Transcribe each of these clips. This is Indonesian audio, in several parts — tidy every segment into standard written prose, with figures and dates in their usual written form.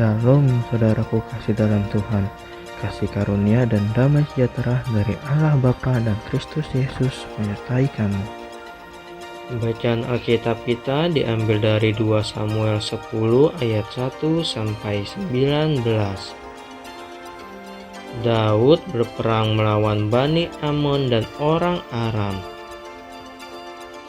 Shalom saudaraku kasih dalam Tuhan, kasih karunia dan damai sejahtera dari Allah Bapa dan Kristus Yesus menyertai kamu. Bacaan Alkitab kita diambil dari 2 Samuel 10 ayat 1 sampai 19. Daud berperang melawan Bani Amon dan orang Aram.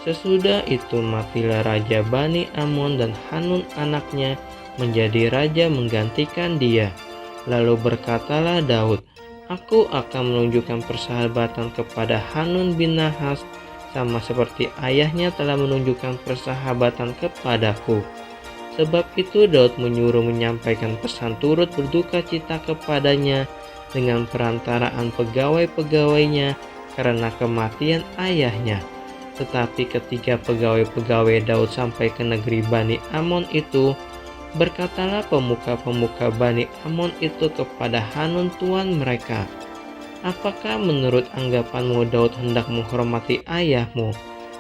Sesudah itu matilah raja Bani Amon dan Hanun anaknya menjadi raja menggantikan dia. Lalu berkatalah Daud, "Aku akan menunjukkan persahabatan kepada Hanun bin Nahas, sama seperti ayahnya telah menunjukkan persahabatan kepadaku." Sebab itu Daud menyuruh menyampaikan pesan turut berduka cita kepadanya dengan perantaraan pegawai-pegawainya karena kematian ayahnya. Tetapi ketika pegawai-pegawai Daud sampai ke negeri Bani Amon itu, berkatalah pemuka-pemuka Bani Amon itu kepada Hanun tuan mereka, "Apakah menurut anggapanmu Daud hendak menghormati ayahmu,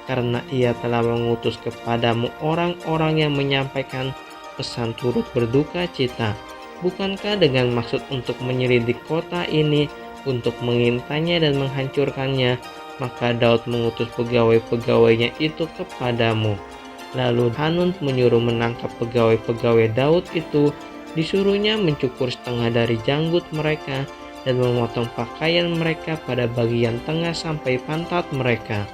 karena ia telah mengutus kepadamu orang-orang yang menyampaikan pesan turut berduka cita? Bukankah dengan maksud untuk menyelidik kota ini, untuk mengintainya dan menghancurkannya, maka Daud mengutus pegawai-pegawainya itu kepadamu?" Lalu Hanun menyuruh menangkap pegawai-pegawai Daud itu, disuruhnya mencukur setengah dari janggut mereka dan memotong pakaian mereka pada bagian tengah sampai pantat mereka.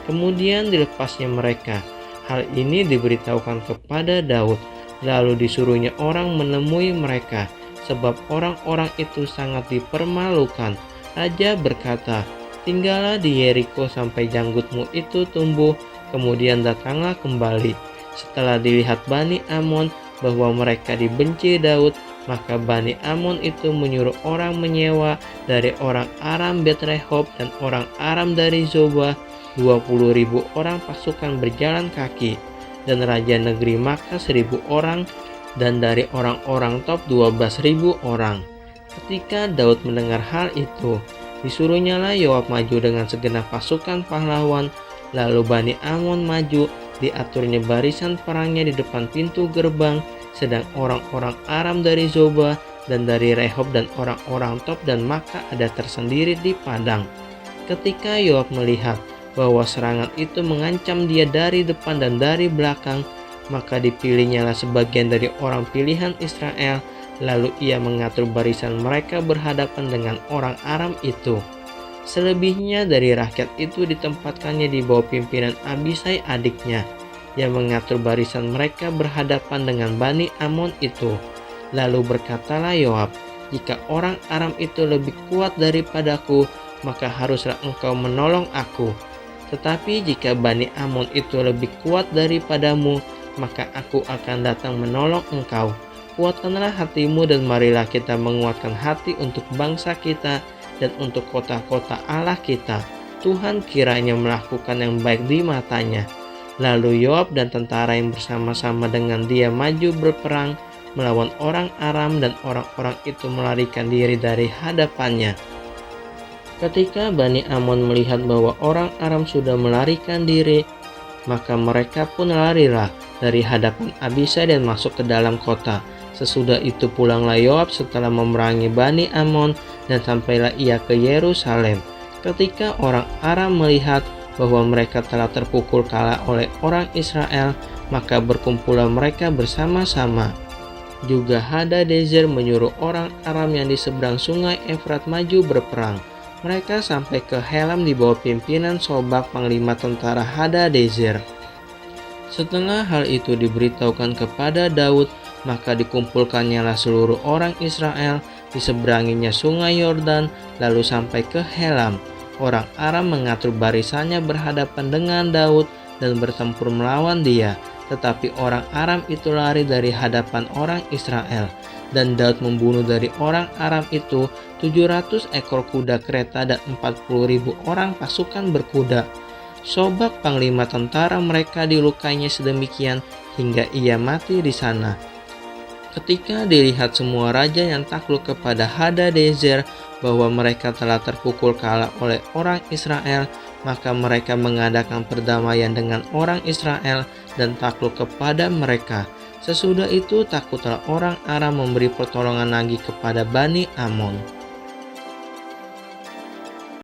Kemudian dilepasnya mereka. Hal ini diberitahukan kepada Daud, lalu disuruhnya orang menemui mereka, sebab orang-orang itu sangat dipermalukan. Raja berkata, "Tinggallah di Yeriko sampai janggutmu itu tumbuh, kemudian datanglah kembali." Setelah dilihat Bani Amon bahwa mereka dibenci Daud, maka Bani Amon itu menyuruh orang menyewa dari orang Aram Bet-Rehob dan orang Aram dari Zobah 20.000 orang pasukan berjalan kaki, dan raja negeri Maka 1.000 orang, dan dari orang-orang Tob 12.000 orang. Ketika Daud mendengar hal itu, disuruhnyalah Yoab maju dengan segenap pasukan pahlawan. Lalu Bani Amon maju, diaturnya barisan perangnya di depan pintu gerbang, sedang orang-orang Aram dari Zobah dan dari Rehob dan orang-orang Tob dan Maka ada tersendiri di padang. Ketika Yoab melihat bahwa serangan itu mengancam dia dari depan dan dari belakang, maka dipilihnyalah sebagian dari orang pilihan Israel, lalu ia mengatur barisan mereka berhadapan dengan orang Aram itu. Selebihnya dari rakyat itu ditempatkannya di bawah pimpinan Abisai adiknya, yang mengatur barisan mereka berhadapan dengan Bani Amon itu. Lalu berkatalah Yoab, "Jika orang Aram itu lebih kuat daripadaku, maka haruslah engkau menolong aku. Tetapi jika Bani Amon itu lebih kuat daripadamu, maka aku akan datang menolong engkau. Kuatkanlah hatimu dan marilah kita menguatkan hati untuk bangsa kita dan untuk kota-kota Allah kita. Tuhan kiranya melakukan yang baik di matanya." Lalu Yoab dan tentara yang bersama-sama dengan dia maju berperang melawan orang Aram, dan orang-orang itu melarikan diri dari hadapannya. Ketika Bani Amon melihat bahwa orang Aram sudah melarikan diri, maka mereka pun larilah dari hadapan Abisai dan masuk ke dalam kota. Sesudah itu pulanglah Yoab setelah memerangi Bani Amon, dan sampailah ia ke Yerusalem. Ketika orang Aram melihat bahwa mereka telah terpukul kalah oleh orang Israel, maka berkumpullah mereka bersama-sama. Juga Hadadezer menyuruh orang Aram yang di seberang sungai Efrat maju berperang. Mereka sampai ke Helam di bawah pimpinan Sobak, panglima tentara Hadadezer. Setelah hal itu diberitahukan kepada Daud, maka dikumpulkannyalah seluruh orang Israel, diseberanginya sungai Yordan, lalu sampai ke Helam. Orang Aram mengatur barisannya berhadapan dengan Daud dan bertempur melawan dia, tetapi orang Aram itu lari dari hadapan orang Israel. Dan Daud membunuh dari orang Aram itu 700 ekor kuda kereta dan 40.000 orang pasukan berkuda. Sobak panglima tentara mereka dilukainya sedemikian hingga ia mati di sana. Ketika dilihat semua raja yang takluk kepada Hadadezer bahwa mereka telah terpukul kalah oleh orang Israel, maka mereka mengadakan perdamaian dengan orang Israel dan takluk kepada mereka. Sesudah itu takutlah orang Aram memberi pertolongan lagi kepada Bani Amon.